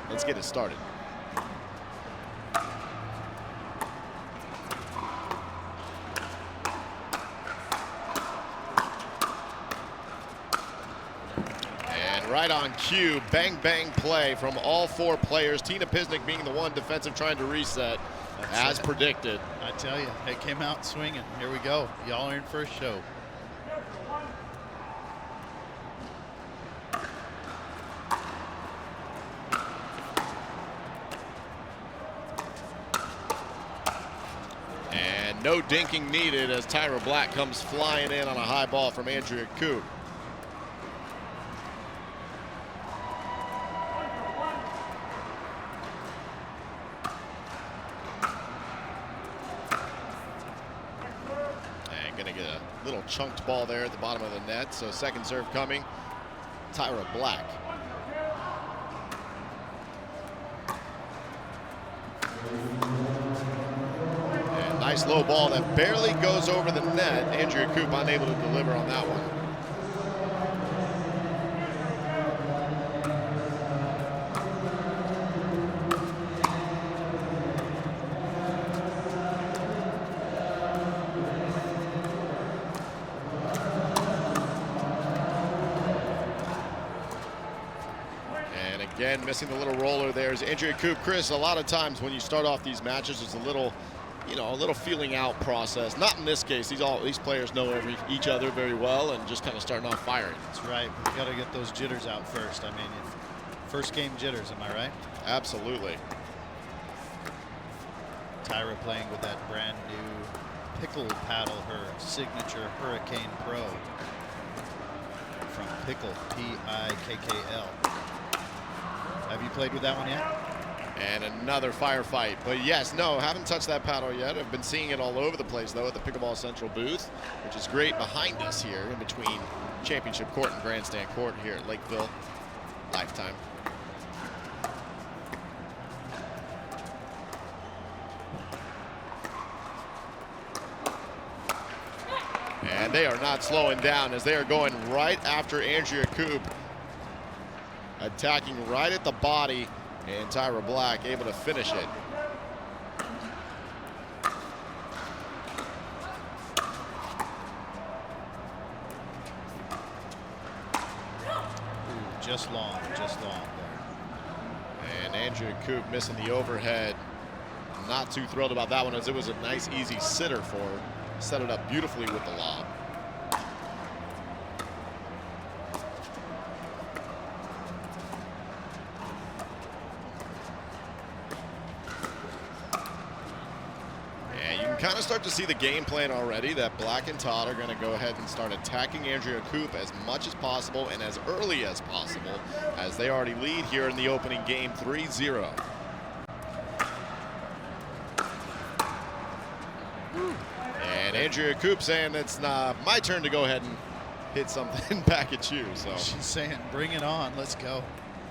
let's get it started. Right on cue, bang, bang play from all 4 players. Tina Pisnik being the one defensive trying to reset, as predicted. I tell you, they came out swinging. Here we go. Y'all are in for a show. And no dinking needed as Tyra Black comes flying in on a high ball from Andrea Koop. Little chunked ball there at the bottom of the net. So second serve coming, Tyra Black. And nice low ball that barely goes over the net. Andrea Koop unable to deliver on that one. Again, missing the little roller there is Andrea Koop. Chris, a lot of times when you start off these matches, there's a little, a little feeling out process. Not in this case. These players know each other very well and just kind of starting off firing. That's right. We got to get those jitters out first. I mean, first game jitters, am I right? Absolutely. Tyra playing with that brand new pickle paddle, her signature Hurricane Pro from Pickle, P-I-K-K-L. Have you played with that one yet? And another firefight. But yes, no, haven't touched that paddle yet. I've been seeing it all over the place, though, at the Pickleball Central booth, which is great behind us here in between Championship Court and Grandstand Court here at Lakeville Lifetime. And they are not slowing down as they are going right after Andrea Koop. Attacking right at the body, and Tyra Black able to finish it. Ooh, just long there. And Andrea Koop missing the overhead. Not too thrilled about that one, as it was a nice, easy sitter for her. Set it up beautifully with the lob. Kind of start to see the game plan already that Black and Todd are going to go ahead and start attacking Andrea Koop as much as possible and as early as possible, as they already lead here in the opening game 3-0. And Andrea Koop saying it's my turn to go ahead and hit something back at you. So she's saying, bring it on, let's go.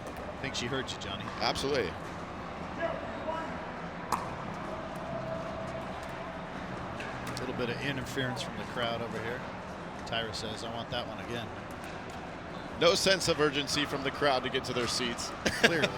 I think she heard you, Johnny. Absolutely. A little bit of interference from the crowd over here. Tyra says, I want that one again. No sense of urgency from the crowd to get to their seats. Clearly.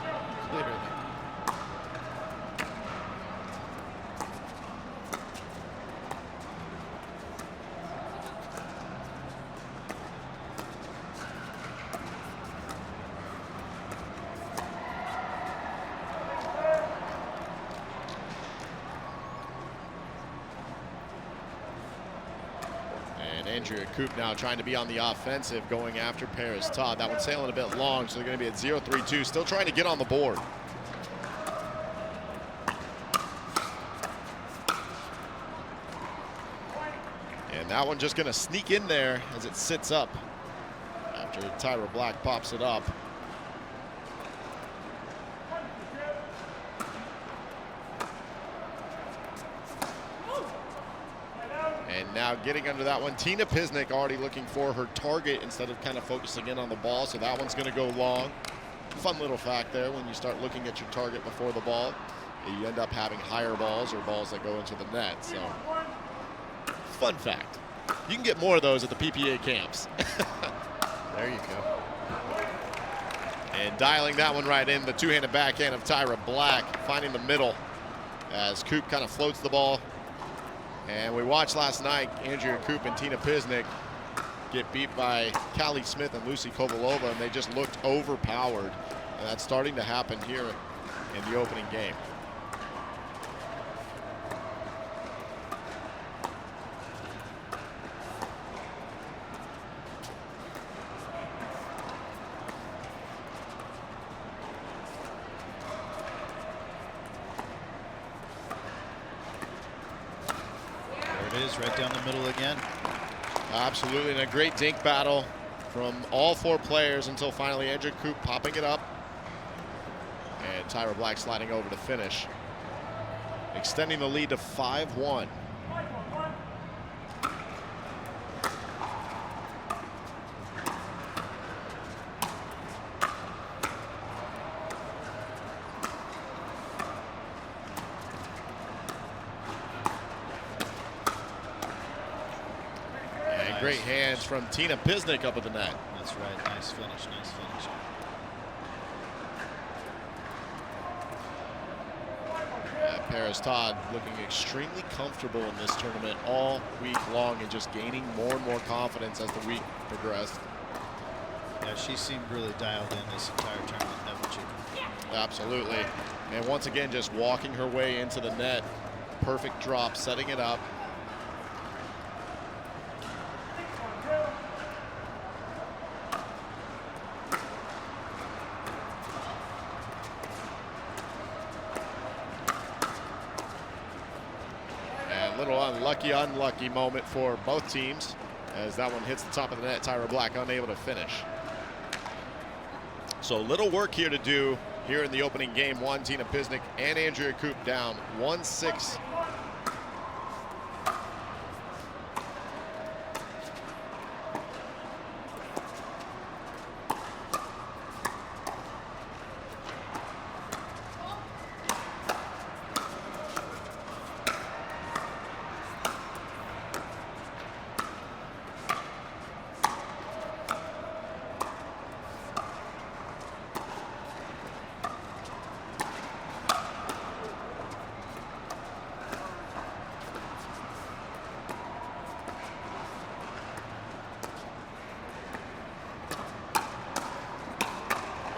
Andrea Koop now trying to be on the offensive, going after Paris Todd. That one's sailing a bit long, so they're going to be at 0-3-2. Still trying to get on the board. And that one just going to sneak in there as it sits up after Tyra Black pops it up. And now getting under that one, Tina Pisnik already looking for her target instead of kind of focusing in on the ball, so that one's going to go long. Fun little fact there, when you start looking at your target before the ball, you end up having higher balls or balls that go into the net. So, fun fact. You can get more of those at the PPA camps. There you go. And dialing that one right in, the two-handed backhand of Tyra Black, finding the middle as Koop kind of floats the ball. And we watched last night Andrea Koop and Tina Pisnik get beat by Callie Smith and Lucy Kovalova, and they just looked overpowered. And that's starting to happen here in the opening game. Right down the middle again. Absolutely, and a great dink battle from all four players until finally Andrea Koop popping it up. And Tyra Black sliding over to finish, extending the lead to 5-1. Great hands from Tina Pisnik up at the net. That's right. Nice finish. Nice finish. Paris Todd looking extremely comfortable in this tournament all week long and just gaining more and more confidence as the week progressed. Yeah, she seemed really dialed in this entire tournament, haven't she? Absolutely. And once again, just walking her way into the net. Perfect drop, setting it up. Unlucky moment for both teams as that one hits the top of the net. Tyra Black unable to finish. So little work here to do here in the opening game one. Tina Pisnik and Andrea Koop down 1-6.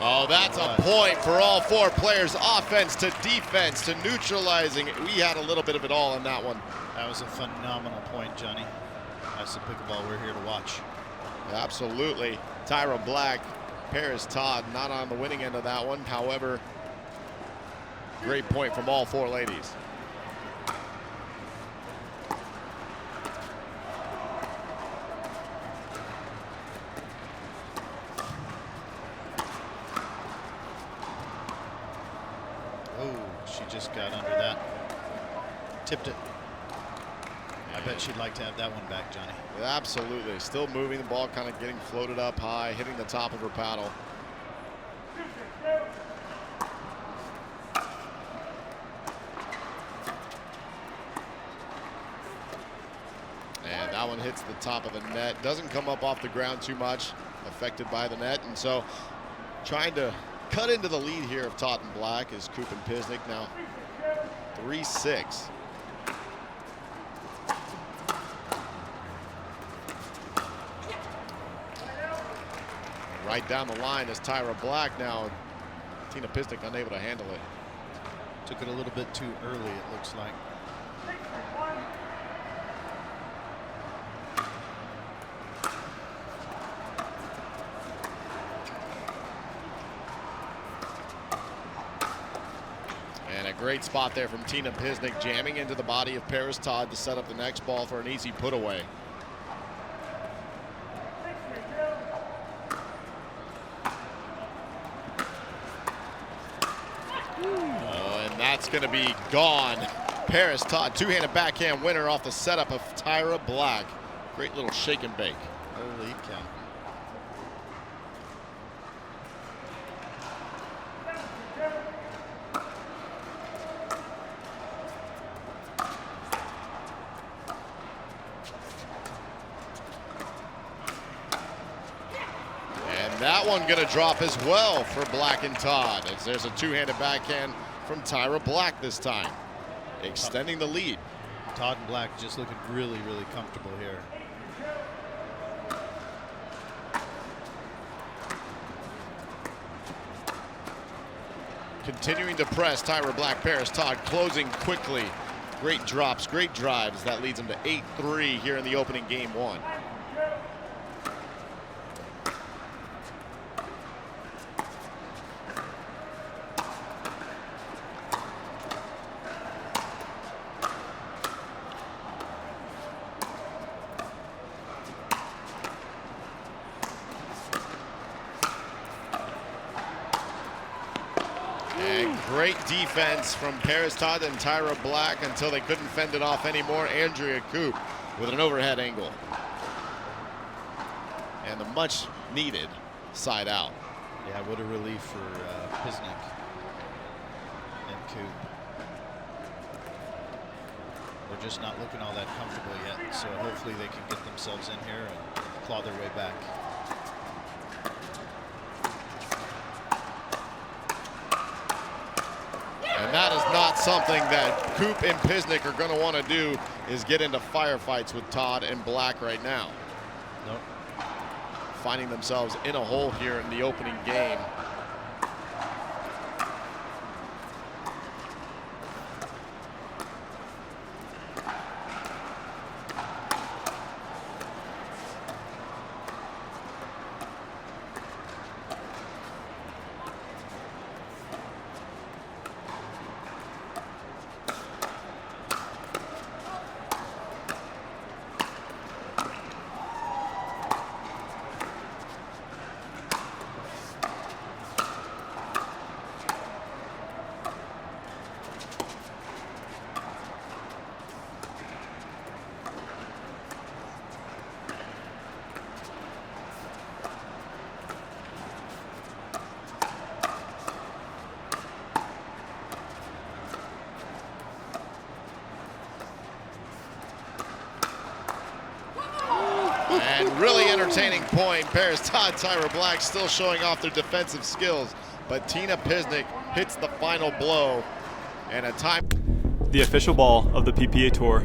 Oh, that's a point for all four players, offense to defense to neutralizing. We had a little bit of it all in that one. That was a phenomenal point, Johnny. That's the pickleball we're here to watch. Absolutely. Tyra Black, Paris Todd not on the winning end of that one. However, great point from all four ladies. Just got under that. Tipped it. I bet she'd like to have that one back, Johnny. Absolutely. Still moving the ball, kind of getting floated up high, hitting the top of her paddle. And that one hits the top of the net. Doesn't come up off the ground too much, affected by the net. And so trying to cut into the lead here of Todd and Black is Koop and Pisnik now 3-6. Right down the line is Tyra Black now. Tina Pisnik unable to handle it. Took it a little bit too early, it looks like. Great spot there from Tina Pisnik, jamming into the body of Paris Todd to set up the next ball for an easy put away. Oh, and that's going to be gone. Paris Todd, two-handed backhand winner off the setup of Tyra Black. Great little shake and bake. Holy cow. that one gonna drop as well for Black and Todd, as there's a two-handed backhand from Tyra Black this time, extending the lead. Todd and Black just looking really, really comfortable here. Continuing to press, Tyra Black, Paris Todd closing quickly. Great drops, great drives. That leads them to 8-3 here in the opening game one. Great defense from Paris Todd and Tyra Black until they couldn't fend it off anymore. Andrea Koop with an overhead angle. And the much needed side out. Yeah, what a relief for Pisnik and Koop. They're just not looking all that comfortable yet, so hopefully they can get themselves in here and claw their way back. And that is not something that Koop and Pisnik are going to want to do, is get into firefights with Todd and Black right now. Nope. Finding themselves in a hole here in the opening game. And really entertaining point. Paris Todd, Tyra Black still showing off their defensive skills, but Tina Pisnik hits the final blow and a time. The official ball of the PPA Tour.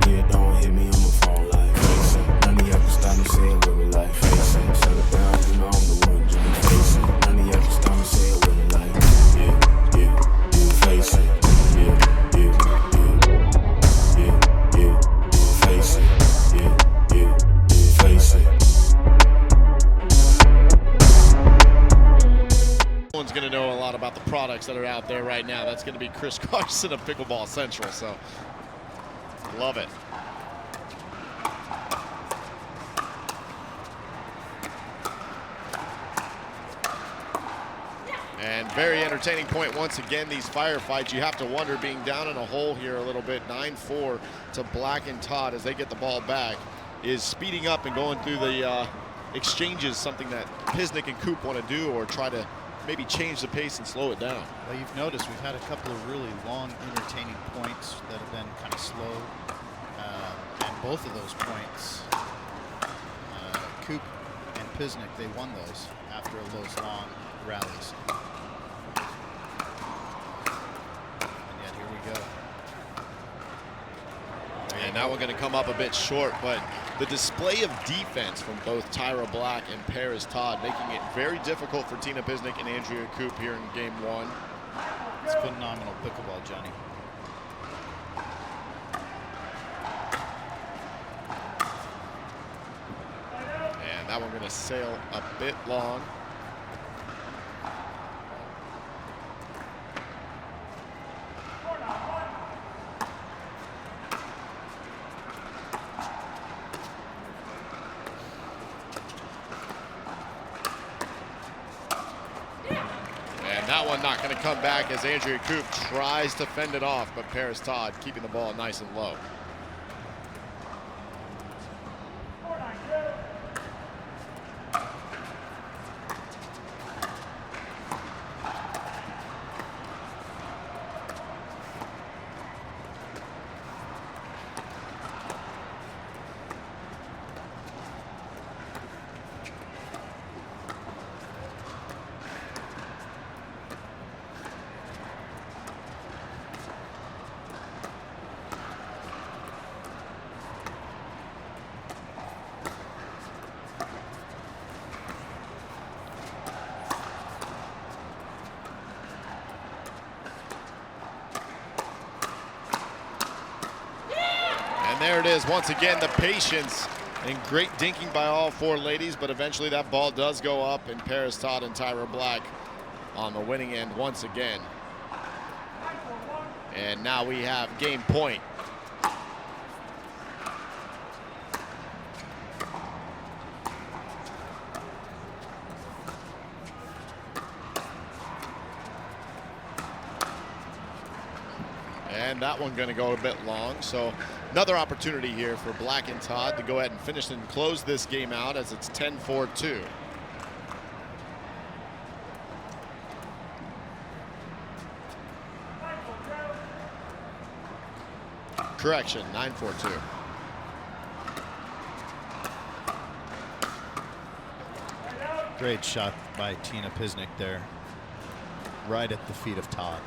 Yeah, don't hit me on my phone like face it. None of y'all can stop me saying with me like face it. Shut it down, you know I'm the one doing face it. None of y'all can stop me saying with me like face it. One's going to know a lot about the products that are out there right now. That's going to be Chris Carson of Pickleball Central, so love it. And very entertaining point once again, these firefights. You have to wonder, being down in a hole here a little bit, 9-4 to Black and Todd as they get the ball back, is speeding up and going through the exchanges, something that Pisnik and Koop want to do, or try to maybe change the pace and slow it down. Well, you've noticed we've had a couple of really long, entertaining points that have been kind of slow. And both of those points, Koop and Pisnik, they won those after those long rallies. And yet here we go. And now we're going to come up a bit short, but the display of defense from both Tyra Black and Paris Todd making it very difficult for Tina Pisnik and Andrea Koop here in game one. It's phenomenal pickleball, Johnny. And that one going to sail a bit long. That one not going to come back as Andrea Koop tries to fend it off, but Paris Todd keeping the ball nice and low. there it is once again, the patience and great dinking by all four ladies, but eventually that ball does go up and pairs Todd and Tyra Black on the winning end once again. And now we have game point. And that one going to go a bit long. So another opportunity here for Black and Todd to go ahead and finish and close this game out as it's 10-4-2. Correction, 9-4-2. Great shot by Tina Pisnik there, right at the feet of Todd.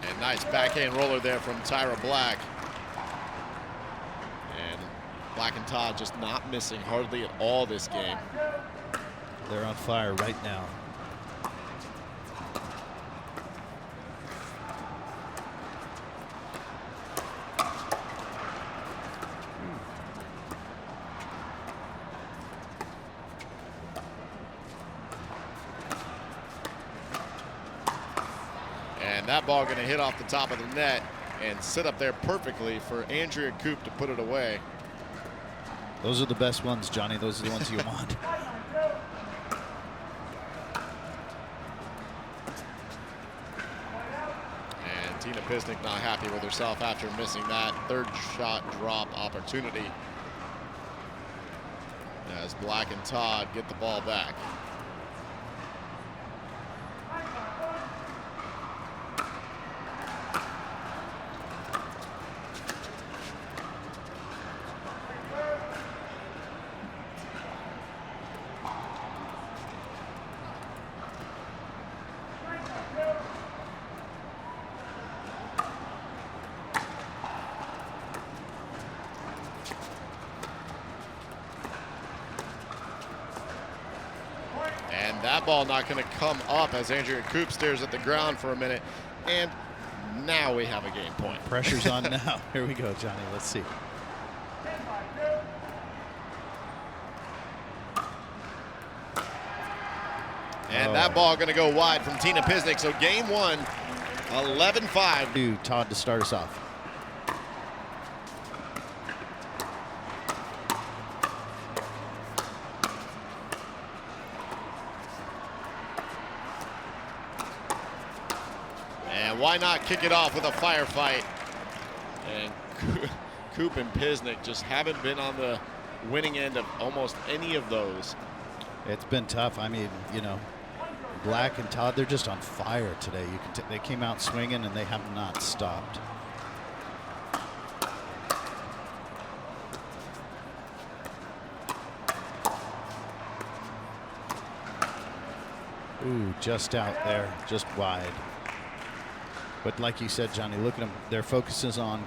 And nice backhand roller there from Tyra Black. And Black and Todd just not missing hardly at all this game. They're on fire right now. And that ball going to hit off the top of the net and sit up there perfectly for Andrea Koop to put it away. Those are the best ones, Johnny. Those are the ones you want. And Tina Pisnik not happy with herself after missing that third shot drop opportunity, as Black and Todd get the ball back. And that ball not going to come up as Andrea Koop stares at the ground for a minute. And now we have a game point. Pressure's on now. Here we go, Johnny. Let's see. And that ball going to go wide from Tina Pisnik. So game one, 11-5. To Todd to start us off. And why not kick it off with a firefight? And Koop and Pisnik just haven't been on the winning end of almost any of those. It's been tough. I mean, you know, Black and Todd, they're just on fire today. You can they came out swinging and they have not stopped. Ooh, just out there, just wide. But like you said, Johnny, look at them. Their focus is on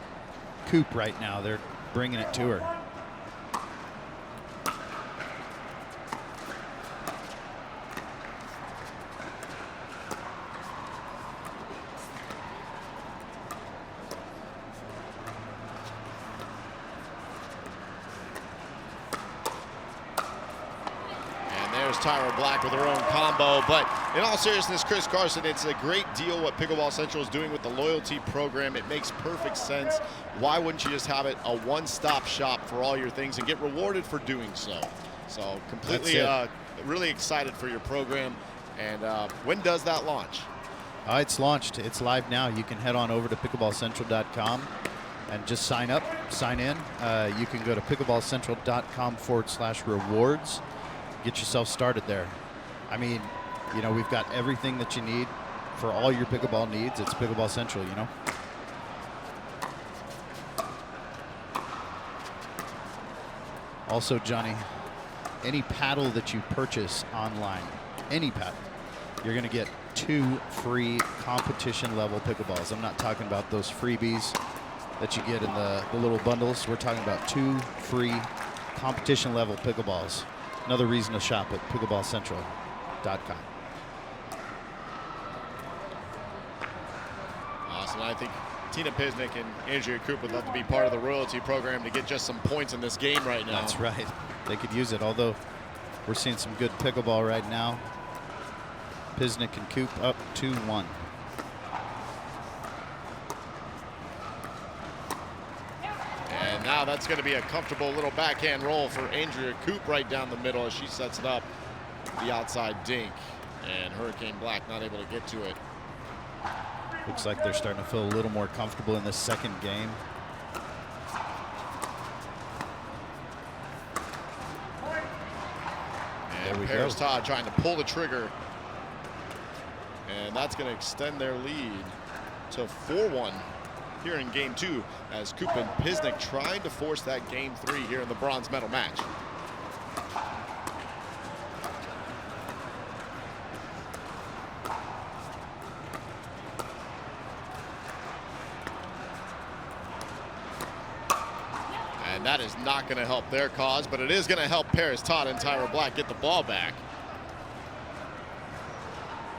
Koop right now. They're bringing it to her. Tyra Black with her own combo. But in all seriousness, Chris Carson, it's a great deal what Pickleball Central is doing with the loyalty program. It makes perfect sense. Why wouldn't you just have it a one-stop shop for all your things and get rewarded for doing so? So completely, really excited for your program. And when does that launch? It's launched. It's live now. You can head on over to pickleballcentral.com and just sign up, sign in. You can go to pickleballcentral.com/rewards. Get yourself started there. I mean, you know, we've got everything that you need for all your pickleball needs. It's Pickleball Central, you know. Also, Johnny, any paddle that you purchase online, any paddle, you're going to get 2 free competition level pickleballs. I'm not talking about those freebies that you get in the little bundles. We're talking about 2 free competition level pickleballs. Another reason to shop at pickleballcentral.com. Awesome. I think Tina Pisnik and Andrea Koop would love to be part of the royalty program to get just some points in this game right now. That's right. They could use it, although we're seeing some good pickleball right now. Pisnik and Koop up 2-1. And now that's going to be a comfortable little backhand roll for Andrea Koop right down the middle as she sets it up. The outside dink. And Hurricane Black not able to get to it. Looks like they're starting to feel a little more comfortable in this second game. And Paris Todd trying to pull the trigger. And that's going to extend their lead to 4-1 here in game 2 as Koop and Pisnik tried to force that game 3 here in the bronze medal match. And that is not going to help their cause, but it is going to help Paris Todd and Tyra Black get the ball back.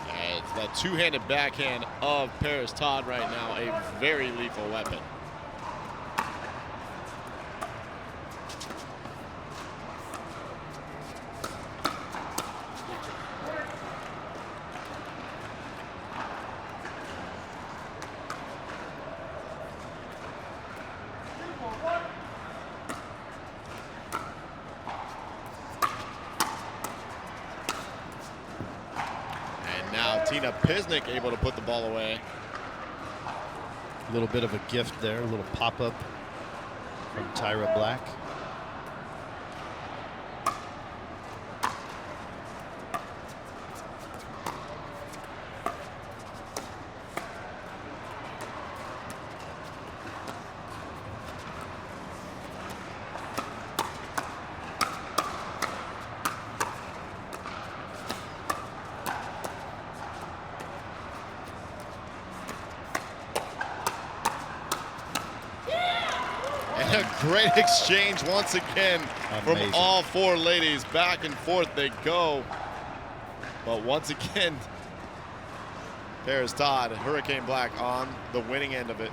And it's that two-handed backhand of Paris Todd right now, a very lethal weapon. Tina Pisnik able to put the ball away. A little bit of a gift there, a little pop-up from Tyra Black. A great exchange once again. Amazing. From all four ladies. Back and forth they go. But once again, Paris Todd, Hurricane Black on the winning end of it.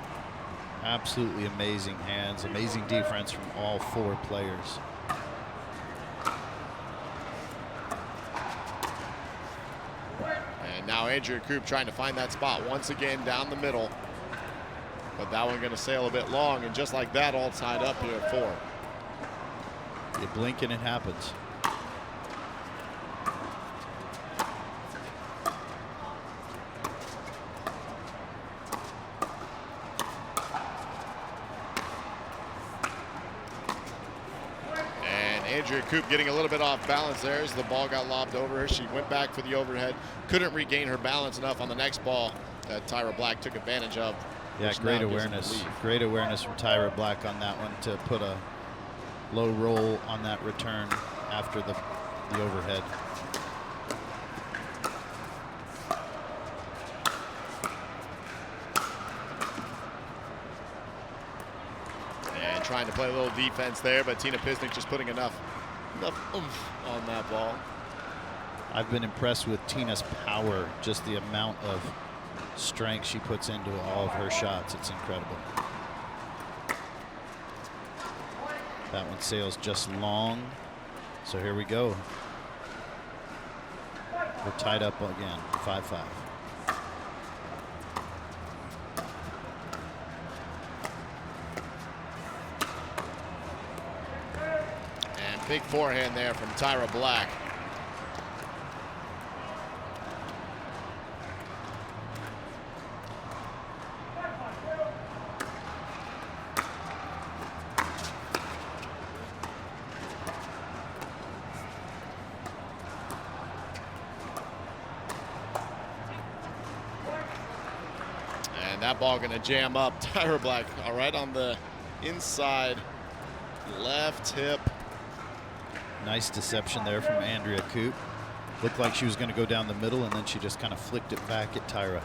Absolutely amazing hands, amazing defense from all four players. And now Andrea Koop trying to find that spot once again down the middle. But that one going to sail a bit long, and just like that, all tied up here at 4. You blink and it happens. And Andrea Koop getting a little bit off balance there as the ball got lobbed over her. She went back for the overhead, couldn't regain her balance enough on the next ball that Tyra Black took advantage of. Yeah, great awareness. Great awareness from Tyra Black on that one to put a low roll on that return after the overhead. And trying to play a little defense there, but Tina Pisnik just putting enough oomph on that ball. I've been impressed with Tina's power, just the amount of strength she puts into all of her shots. It's incredible. That one sails just long. So here we go. We're tied up again, 5-5. And big forehand there from Tyra Black. That ball going to jam up. Tyra Black, all right, on the inside left hip. Nice deception there from Andrea Koop. Looked like she was going to go down the middle, and then she just kind of flicked it back at Tyra.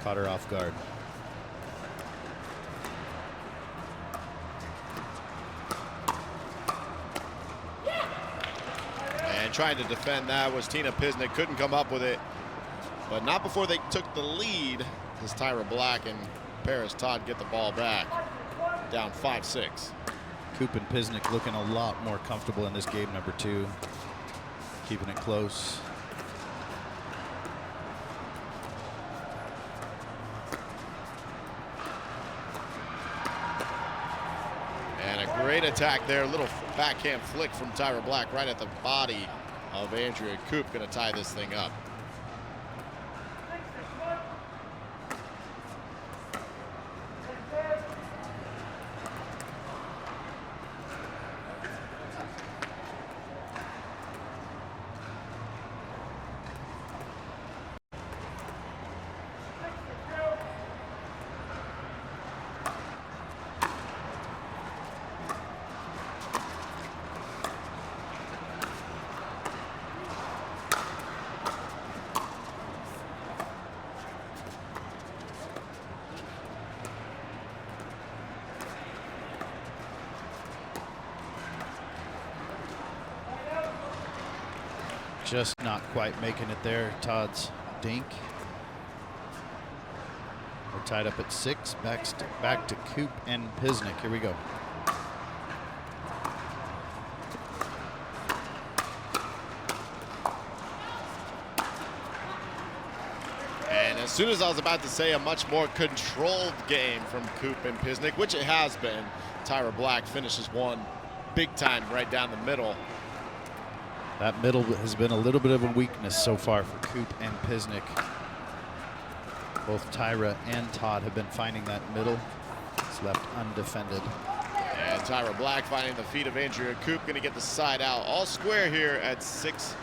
Caught her off guard. trying to defend that was Tina Pisnik. Couldn't come up with it, but not before they took the lead as Tyra Black and Todd get the ball back. Down 5-6. Koop and Pisnik looking a lot more comfortable in this game number 2. Keeping it close. And a great attack there. Little backhand flick from Tyra Black right at the body of Andrea Koop. Going to tie this thing up. Just not quite making it there. Todd's dink. We're tied up at 6. Back to Koop and Pisnik. Here we go. And as soon as I was about to say a much more controlled game from Koop and Pisnik, which it has been, Tyra Black finishes one big time right down the middle. That middle has been a little bit of a weakness so far for Koop and Pisnik. Both Tyra and Todd have been finding that middle. It's left undefended. And Tyra Black finding the feet of Andrea Koop, going to get the side out. All square here at 6-6.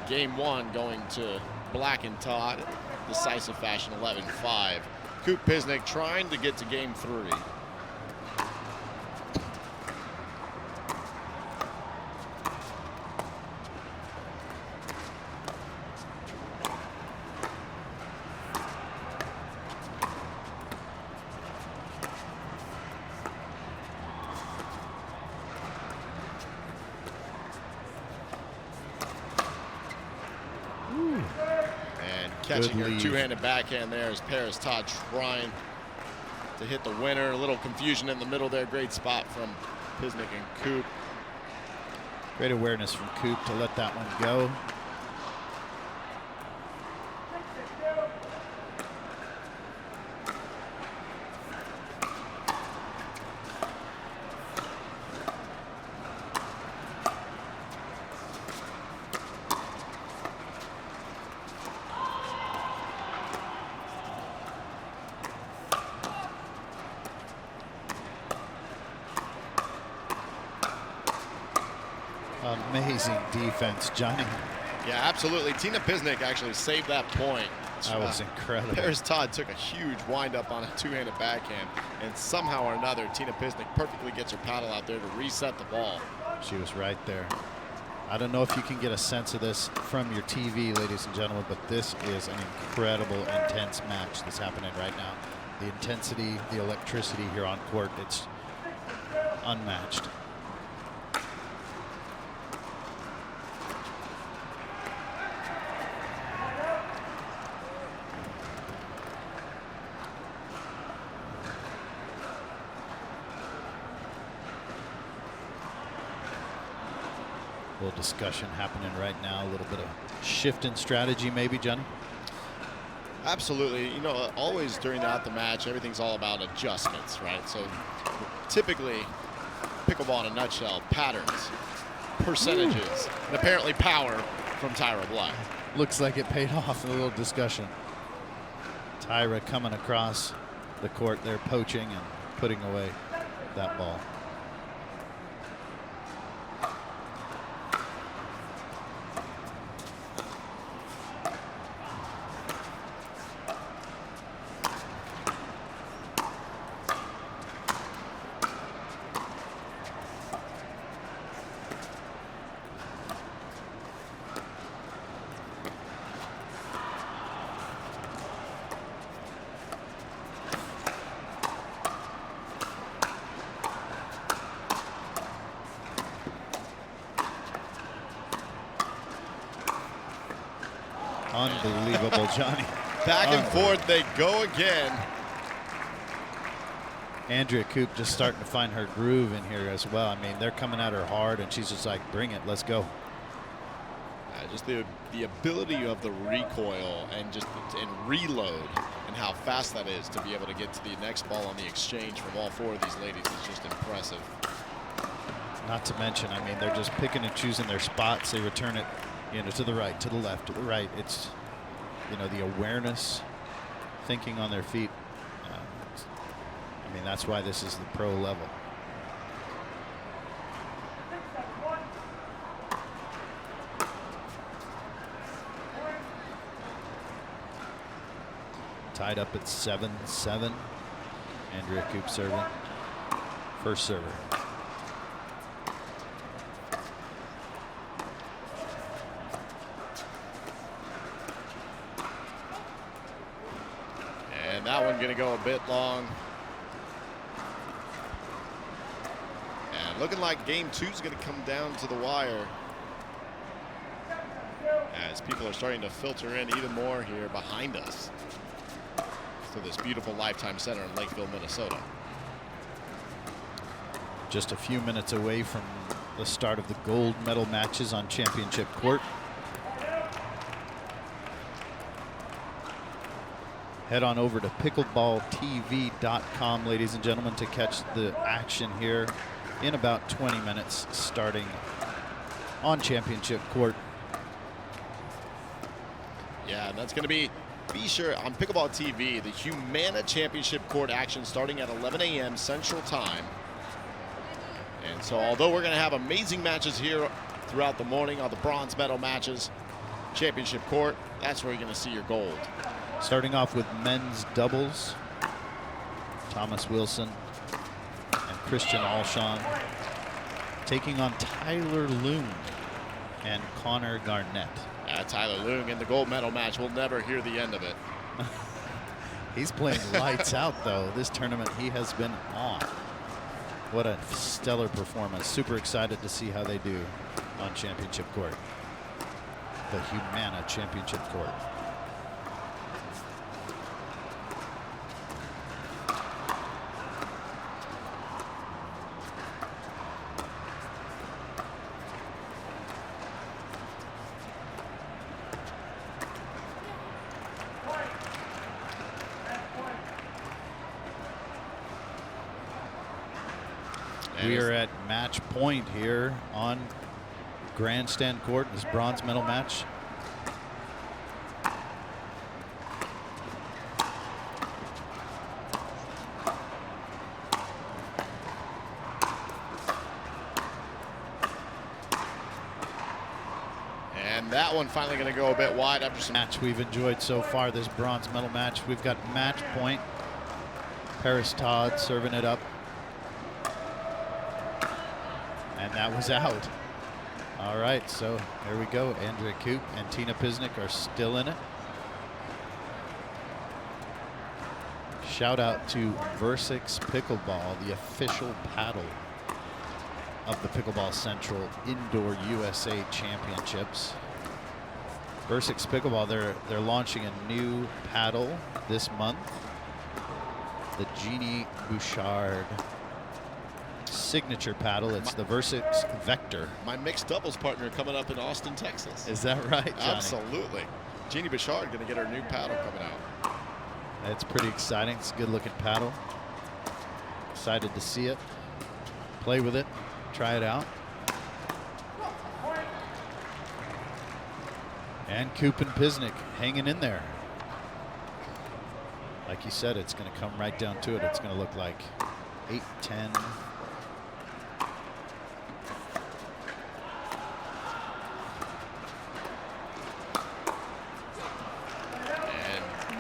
Game 1 going to Black and Todd. Decisive fashion, 11-5. Koop Pisnik trying to get to game 3. Catching her two-handed backhand there as Todd trying to hit the winner. A little confusion in the middle there. Great spot from Pisnik and Koop. Great awareness from Koop to let that one go. Amazing defense, Johnny. Yeah, absolutely. Tina Pisnik actually saved that point. That was incredible. Todd took a huge windup on a two-handed backhand, and somehow or another, Tina Pisnik perfectly gets her paddle out there to reset the ball. She was right there. I don't know if you can get a sense of this from your TV, ladies and gentlemen, but this is an incredible, intense match that's happening right now. The intensity, the electricity here on court, it's unmatched. A little discussion happening right now, a little bit of shift in strategy maybe, Johnny? Absolutely. You know, always during the match, everything's all about adjustments, right? So typically, pickleball in a nutshell, patterns, percentages, and apparently power from Tyra Black. Looks like it paid off in a little discussion. Tyra coming across the court there, poaching and putting away that ball. Unbelievable, Johnny. Back and forth they go again. Andrea Koop just starting to find her groove in here as well. I mean, they're coming at her hard, and she's just like, bring it, let's go. Just the ability of the recoil and reload and how fast that is to be able to get to the next ball on the exchange from all 4 of these ladies is just impressive. Not to mention, I mean, they're just picking and choosing their spots. They return it, to the right, to the left, to the right. It's, the awareness, thinking on their feet. I mean, that's why this is the pro level. Tied up at 7-7. Andrea Koop serving. First server. And that one going to go a bit long. And looking like game 2 is going to come down to the wire, as people are starting to filter in even more here behind us to this beautiful Lifetime Center in Lakeville, Minnesota. Just a few minutes away from the start of the gold medal matches on championship court. Head on over to pickleballtv.com, ladies and gentlemen, to catch the action here in about 20 minutes, starting on championship court. Yeah, and that's going to be sure on Pickleball TV, the Humana Championship Court action starting at 11 a.m. Central Time. And so although we're going to have amazing matches here throughout the morning, all the bronze medal matches, championship court, that's where you're going to see your gold. Starting off with men's doubles, Thomas Wilson and Christian Alshon taking on Tyler Loong and Connor Garnett. Tyler Loong in the gold medal match. We'll never hear the end of it. He's playing lights out, though. This tournament, he has been on. What a stellar performance. Super excited to see how they do on championship court. The Humana Championship Court. We are at match point here on grandstand court, this bronze medal match. And that one finally going to go a bit wide after some match we've enjoyed so far, this bronze medal match. We've got match point. Paris Todd serving it up. And that was out. All right, so there we go. Andrea Koop and Tina Pisnik are still in it. Shout out to Versix Pickleball, the official paddle of the Pickleball Central Indoor USA Championships. Versix Pickleball, they're launching a new paddle this month. The Jeannie Bouchard signature paddle. It's the Versix Vector. My mixed doubles partner coming up in Austin, Texas. Is that right, Johnny? Absolutely. Jeannie Bouchard going to get her new paddle coming out. It's pretty exciting. It's a good looking paddle. Excited to see it, play with it, try it out. And Koop and Pisnik hanging in there. Like you said, it's going to come right down to it. It's going to look like 8-10.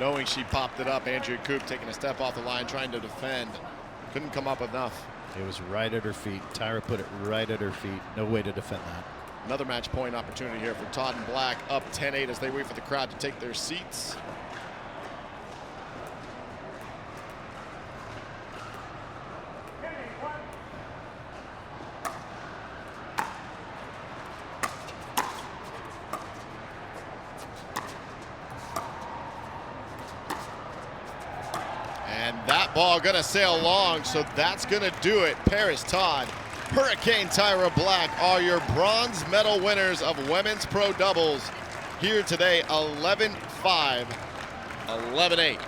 Knowing she popped it up, Andrea Koop taking a step off the line, trying to defend. Couldn't come up enough. It was right at her feet. Tyra put it right at her feet. No way to defend that. Another match point opportunity here for Todd and Black, up 10-8 as they wait for the crowd to take their seats. ball gonna sail long, so that's gonna do it. Paris Todd, Hurricane Tyra Black are your bronze medal winners of women's pro doubles here today, 11-5, 11-8.